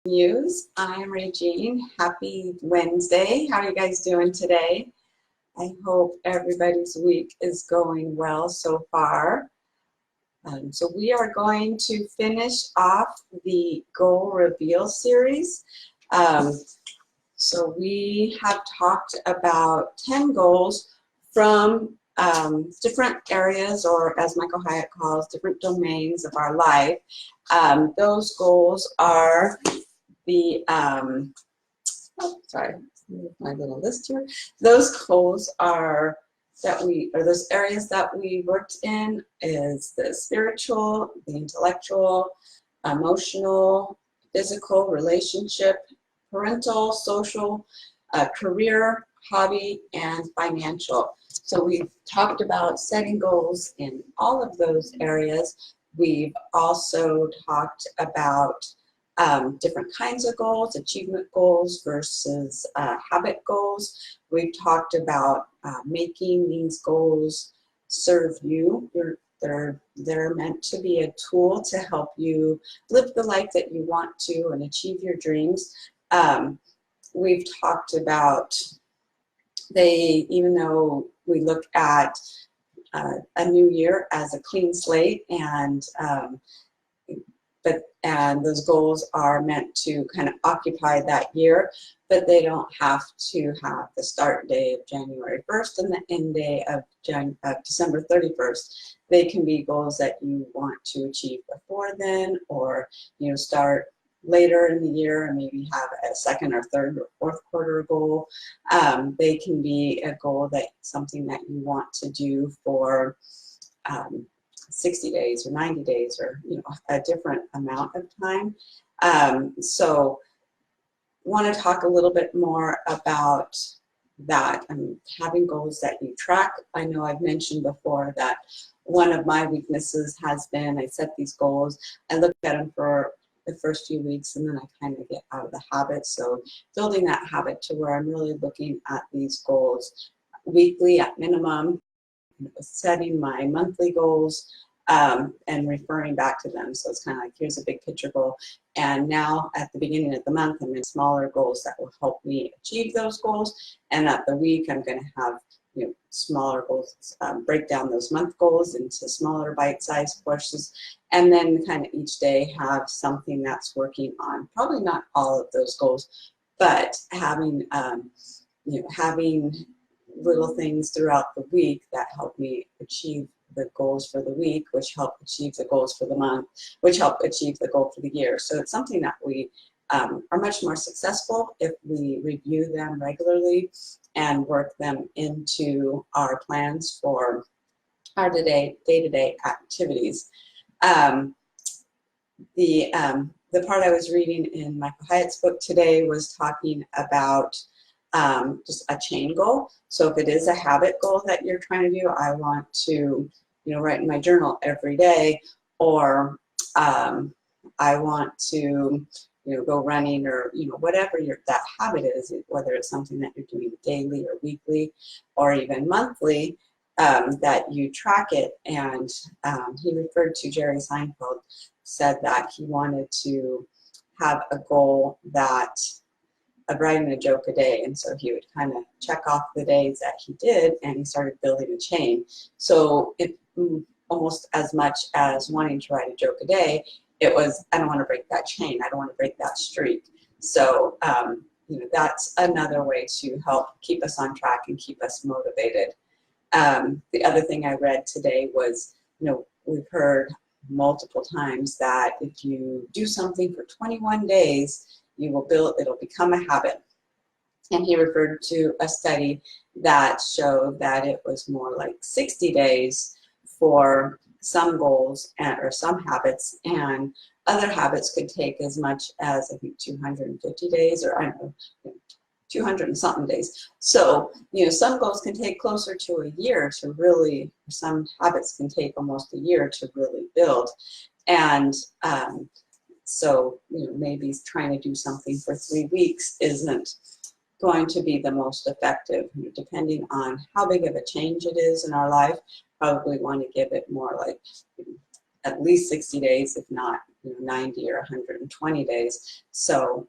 News. I'm Regine. Happy Wednesday. How are you guys doing today? I hope everybody's week is going well so far. So we are going to finish off the Goal Reveal series. So we have talked about 10 goals from different areas, or as Michael Hyatt calls, different domains of our life. Those goals are the, sorry, my little list here. Those goals are those areas that we worked in is the spiritual, the intellectual, emotional, physical, relationship, parental, social, career, hobby, and financial. So we've talked about setting goals in all of those areas. We've also talked about different kinds of goals, achievement goals versus habit goals. We've talked about making these goals serve you. They're meant to be a tool to help you live the life that you want to and achieve your dreams. We've talked about even though we look at a new year as a clean slate, and those goals are meant to kind of occupy that year, but they don't have to have the start day of January 1st and the end day of December 31st. They can be goals that you want to achieve before then, or start later in the year and maybe have a second or third or fourth quarter goal. They can be a goal something that you want to do for 60 days or 90 days, or a different amount of time. So want to talk a little bit more about that and having goals that you track. I know I've mentioned before that one of my weaknesses has been I set these goals, I look at them for the first few weeks, and then I kind of get out of the habit. So building that habit to where I'm really looking at these goals weekly at minimum, setting my monthly goals, and referring back to them. So it's kind of like, here's a big picture goal, and now at the beginning of the month I'm in smaller goals that will help me achieve those goals, and at the week I'm going to have smaller goals, break down those month goals into smaller bite-sized portions, and then kind of each day have something that's working on probably not all of those goals, but having having little things throughout the week that help me achieve the goals for the week, which help achieve the goals for the month, which help achieve the goal for the year. So it's something that we are much more successful if we review them regularly and work them into our plans for our day-to-day activities. The part I was reading in Michael Hyatt's book today was talking about just a chain goal. So if it is a habit goal that you're trying to do, I want to write in my journal every day, or I want to go running, or whatever that habit is, whether it's something that you're doing daily or weekly or even monthly, that you track it. And he referred to Jerry Seinfeld, said that he wanted to have a goal of writing a joke a day, and so he would kind of check off the days that he did, and he started building a chain. So it almost as much as wanting to write a joke a day, it was, I don't want to break that chain, I don't want to break that streak. So that's another way to help keep us on track and keep us motivated. The other thing I read today was, we've heard multiple times that if you do something for 21 days, it'll become a habit. And he referred to a study that showed that it was more like 60 days for some goals or some habits, and other habits could take as much as, I think, 250 days, or I don't know, 200 and something days. So, some goals can take closer to a year to really, some habits can take almost a year to really build. And so, maybe trying to do something for 3 weeks isn't going to be the most effective. Depending on how big of a change it is in our life, probably want to give it more like at least 60 days, if not 90 or 120 days. So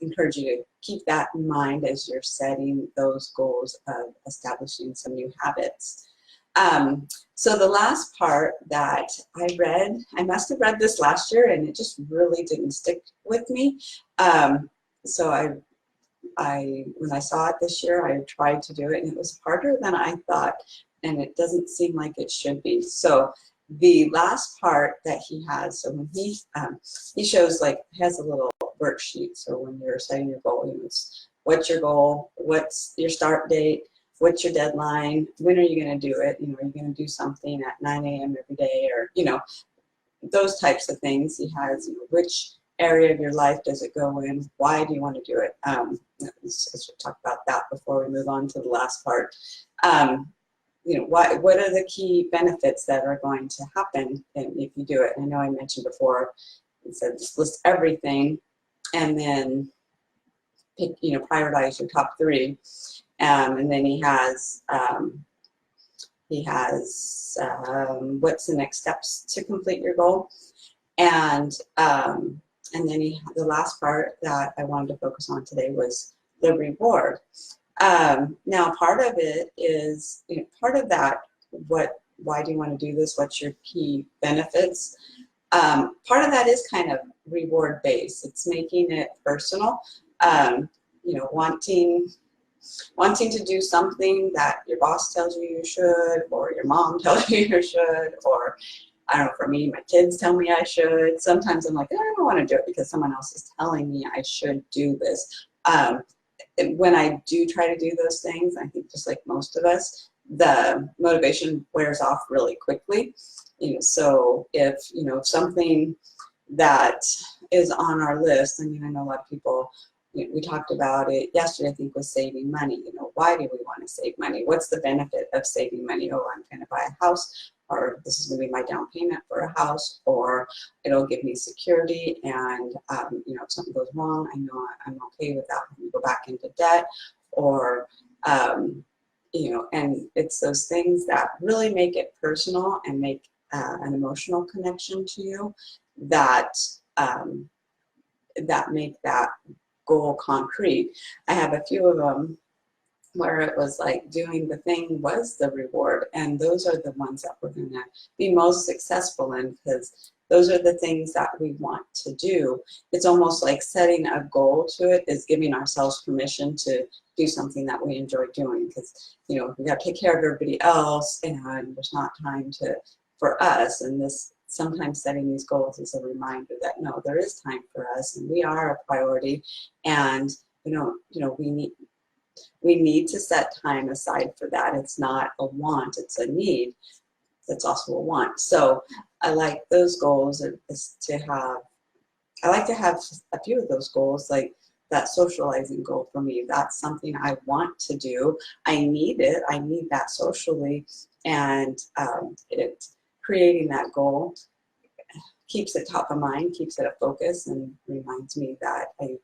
encourage you to keep that in mind as you're setting those goals of establishing some new habits. So the last part that I read, I must have read this last year and it just really didn't stick with me. So when I saw it this year, I tried to do it and it was harder than I thought, and it doesn't seem like it should be. So the last part that he has, so when he shows, like, has a little worksheet. So when you're setting your goal, it's what's your goal, what's your start date, what's your deadline, when are you going to do it, are you going to do something at 9 a.m. every day, or those types of things. He has, which area of your life does it go in, why do you want to do it. Let's talk about that before we move on to the last part. What are the key benefits that are going to happen if you do it? I know I mentioned before, it said just list everything and then pick, prioritize your top 3. And then he has what's the next steps to complete your goal, and then the last part that I wanted to focus on today was the reward. Now, part of it is, part of that, why do you want to do this? What's your key benefits? Part of that is kind of reward based. It's making it personal. Wanting to do something that your boss tells you should, or your mom tells you should, or I don't know, for me, my kids tell me I should. Sometimes I'm like, I don't want to do it because someone else is telling me I should do this. When I do try to do those things, I think just like most of us, the motivation wears off really quickly. So if, something that is on our list, I know a lot of people, we talked about it yesterday, I think, was saving money. Why do we want to save money? What's the benefit of saving money? Oh, I'm going to buy a house, or this is going to be my down payment for a house, or it'll give me security, and if something goes wrong, I know I'm okay without having to go back into debt, or and it's those things that really make it personal and make an emotional connection to you that that make that goal concrete. I have a few of them where it was like doing the thing was the reward, and those are the ones that we're going to be most successful in, because those are the things that we want to do. It's almost like setting a goal to it is giving ourselves permission to do something that we enjoy doing, because we got to take care of everybody else and there's not time for us. And this, sometimes setting these goals is a reminder that no, there is time for us and we are a priority, and we need to set time aside for that. It's not a want, it's a need. It's also a want. So I like those goals I like to have a few of those goals, like that socializing goal for me. That's something I want to do. I need it. I need that socially, and creating that goal keeps it top of mind, keeps it a focus, and reminds me that I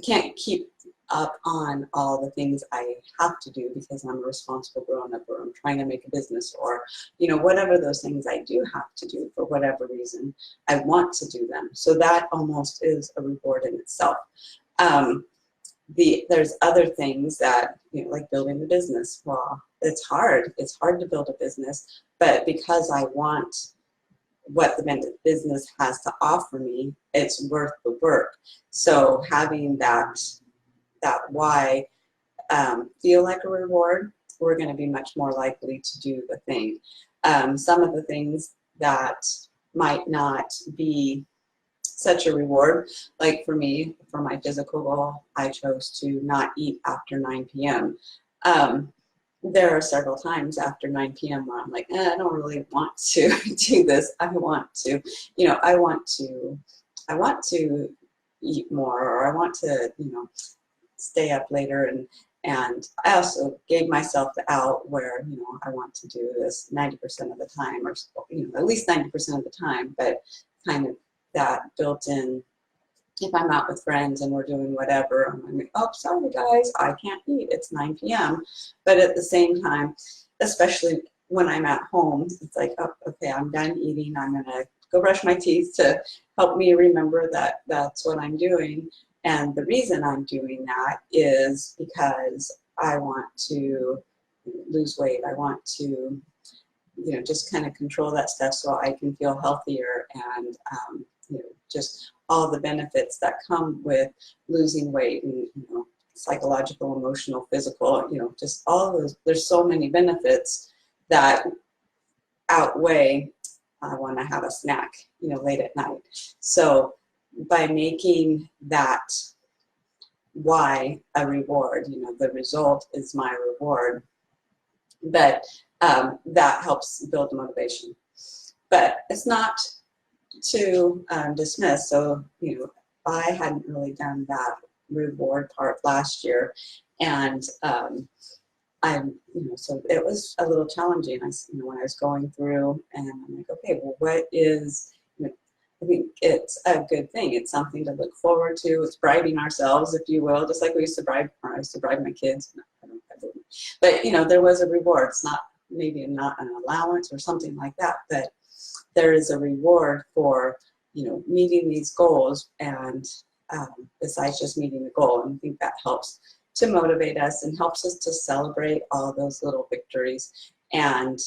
can't keep up on all the things I have to do because I'm a responsible grown-up, or I'm trying to make a business, or whatever those things I do have to do for whatever reason, I want to do them. So that almost is a reward in itself. There's other things that, like building the business. Well, it's hard. It's hard to build a business, but because I want what the business has to offer me, it's worth the work. So having that why feel like a reward, we're going to be much more likely to do the thing. Some of the things that might not be such a reward, like for me, for my physical goal, I chose to not eat after 9 p.m. There are several times after 9 p.m. where I'm like, I don't really want to do this. I want to eat more, or I want to, stay up later. And I also gave myself the out where, I want to do this 90% of the time, or, at least 90% of the time, but kind of that built in. If I'm out with friends and we're doing whatever, I'm like, oh, sorry guys, I can't eat, it's 9 p.m. But at the same time, especially when I'm at home, it's like, oh, okay, I'm done eating, I'm gonna go brush my teeth to help me remember that that's what I'm doing. And the reason I'm doing that is because I want to lose weight. I want to, just kind of control that stuff so I can feel healthier, and just all the benefits that come with losing weight, and psychological, emotional, physical, just all of those. There's so many benefits that outweigh I want to have a snack, late at night. So by making that why a reward, the result is my reward, but that helps build motivation. But it's not to dismiss. So, I hadn't really done that reward part last year, and so it was a little challenging. When I was going through, and I'm like, okay, well, what is, I think it's a good thing. It's something to look forward to. It's bribing ourselves, if you will, just like I used to bribe my kids. But there was a reward. It's maybe not an allowance or something like that, but there is a reward for meeting these goals, and besides just meeting the goal. And I think that helps to motivate us and helps us to celebrate all those little victories. And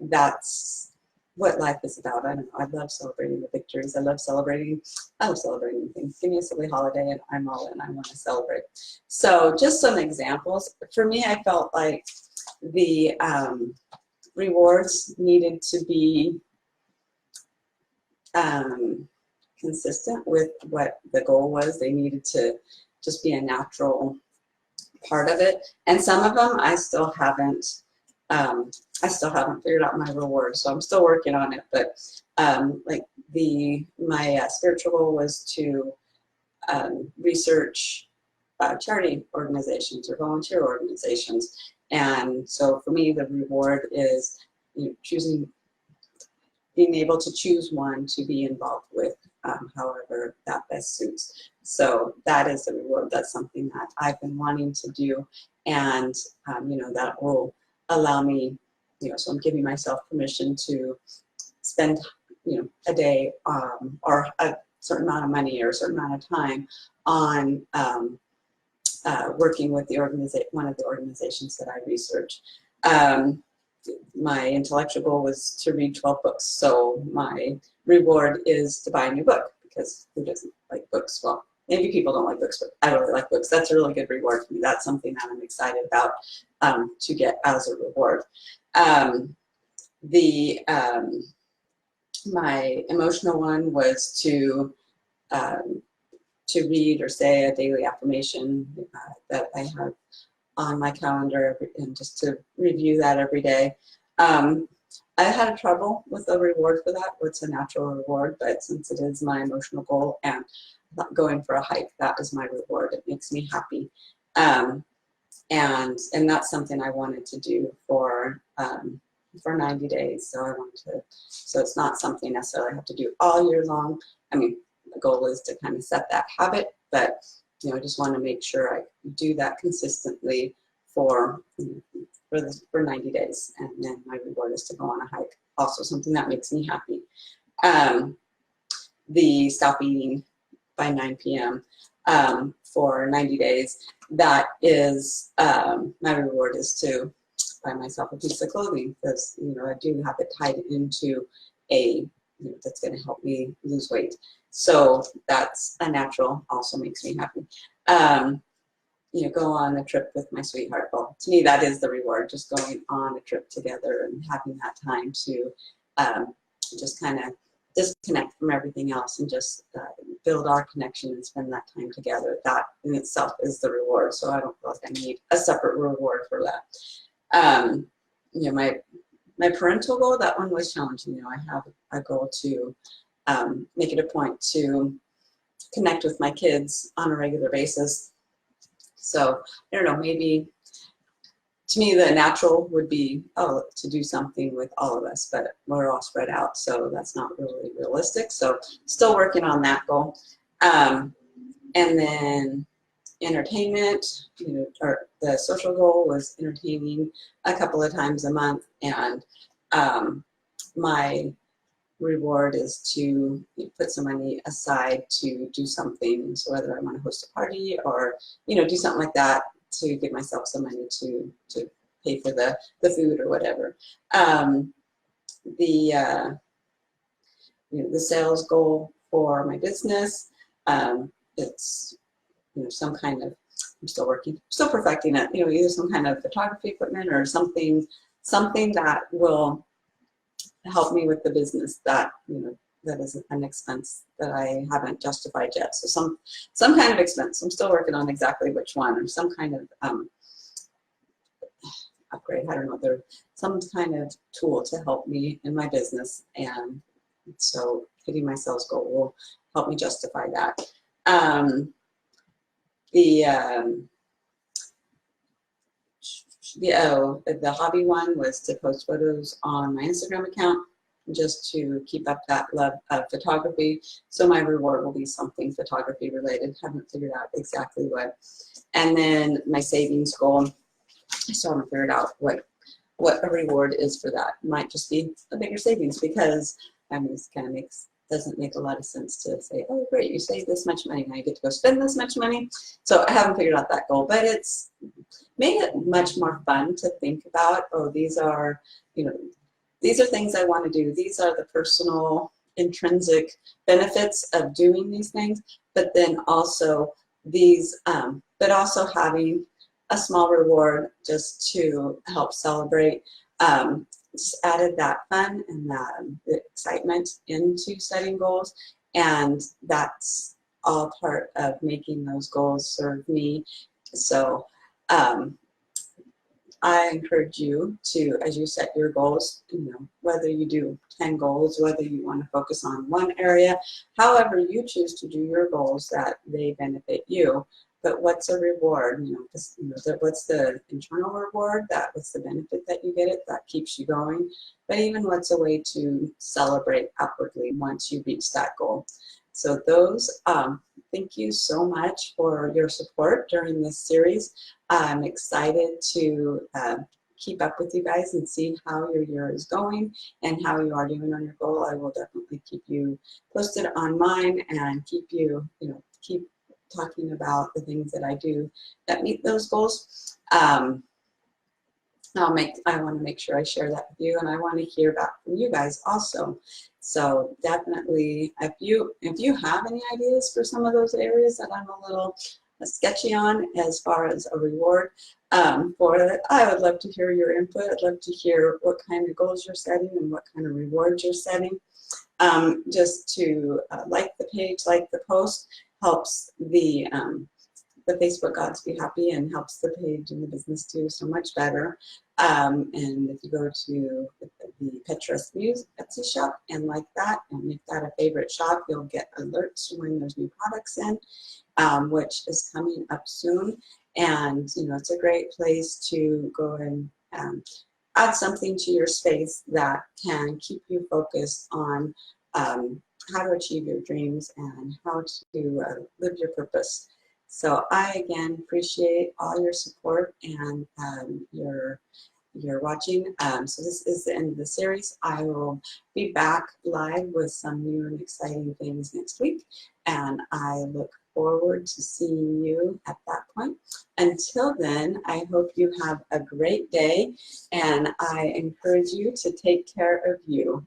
that's what life is about. I don't know. I love celebrating the victories. I love celebrating things. Give me a silly holiday and I'm all in. I want to celebrate. So just some examples. For me, I felt like the rewards needed to be consistent with what the goal was. They needed to just be a natural part of it. And some of them I still haven't figured out my reward, so I'm still working on it. But like my spiritual goal was to research charity organizations or volunteer organizations. And so for me, the reward is being able to choose one to be involved with, however that best suits. So that is the reward. That's something that I've been wanting to do, and that will allow me, so I'm giving myself permission to spend, a day or a certain amount of money or a certain amount of time on working with one of the organizations that I research. My intellectual goal was to read 12 books, so my reward is to buy a new book, because who doesn't like books? Well, maybe people don't like books, but I really like books. That's a really good reward for me. That's something that I'm excited about to get as a reward. My emotional one was to read or say a daily affirmation that I have on my calendar, and just to review that every day. I had trouble with a reward for that. What's a natural reward? But since it is my emotional goal, and going for a hike, that is my reward. It makes me happy, and that's something I wanted to do for 90 days. So it's not something necessarily I have to do all year long. I mean, the goal is to kind of set that habit, but I just want to make sure I do that consistently for 90 days, and then my reward is to go on a hike. Also something that makes me happy. The stop eating by 9 p.m. For 90 days, that is my reward is to buy myself a piece of clothing, because I do have it tied into a that's going to help me lose weight. So that's a natural, also makes me happy. Go on a trip with my sweetheart. Well, to me, that is the reward, just going on a trip together and having that time to just kind of disconnect from everything else and just build our connection and spend that time together. That in itself is the reward. So I don't feel like I need a separate reward for that. My parental goal, that one was challenging. I have a goal to make it a point to connect with my kids on a regular basis. So I don't know, maybe to me the natural would be to do something with all of us, but we're all spread out, so that's not really realistic. So still working on that goal. And then entertainment, or the social goal was entertaining a couple of times a month, and my reward is to put some money aside to do something. So whether I want to host a party or, do something like that to give myself some money to pay for the food or whatever. The the sales goal for my business, it's some kind of, I'm still working, still perfecting it, either some kind of photography equipment or something that will help me with the business that, that is an expense that I haven't justified yet. So some kind of expense. I'm still working on exactly which one, or some kind of upgrade. I don't know. There's some kind of tool to help me in my business, and so hitting my sales goal will help me justify that. The hobby one was to post photos on my Instagram account, just to keep up that love of photography. So my reward will be something photography related. Haven't figured out exactly what. And then my savings goal, I still haven't figured out what a reward is for that. It might just be a bigger savings, because this kind of doesn't make a lot of sense to say, oh great, you saved this much money, now you get to go spend this much money. So I haven't figured out that goal, but it's made it much more fun to think about, oh, these are things I want to do. These are the personal intrinsic benefits of doing these things, but then also but also having a small reward just to help celebrate. Just added that fun and the excitement into setting goals, and that's all part of making those goals serve me. So I encourage you to, as you set your goals, whether you do 10 goals, whether you want to focus on one area, however you choose to do your goals, that they benefit you. But what's a reward? What's the internal reward? What's the benefit that you get it that keeps you going? But even what's a way to celebrate outwardly once you reach that goal? So those, thank you so much for your support during this series. I'm excited to keep up with you guys and see how your year is going and how you are doing on your goal. I will definitely keep you posted on mine and keep you, keep talking about the things that I do that meet those goals. I want to make sure I share that with you, and I want to hear back from you guys also. So definitely, if you have any ideas for some of those areas that I'm a little sketchy on as far as a reward for it, I would love to hear your input. I'd love to hear what kind of goals you're setting and what kind of rewards you're setting. Just to like the page, like the post, helps the Facebook Gods Be Happy and helps the page and the business do so much better. And if you go to the Petrus Muse Etsy shop and like that and make that a favorite shop, you'll get alerts when there's new products in, which is coming up soon. And it's a great place to go and add something to your space that can keep you focused on how to achieve your dreams and how to live your purpose. So I, again, appreciate all your support and your watching. So this is the end of the series. I will be back live with some new and exciting things next week, and I look forward to seeing you at that point. Until then, I hope you have a great day, and I encourage you to take care of you.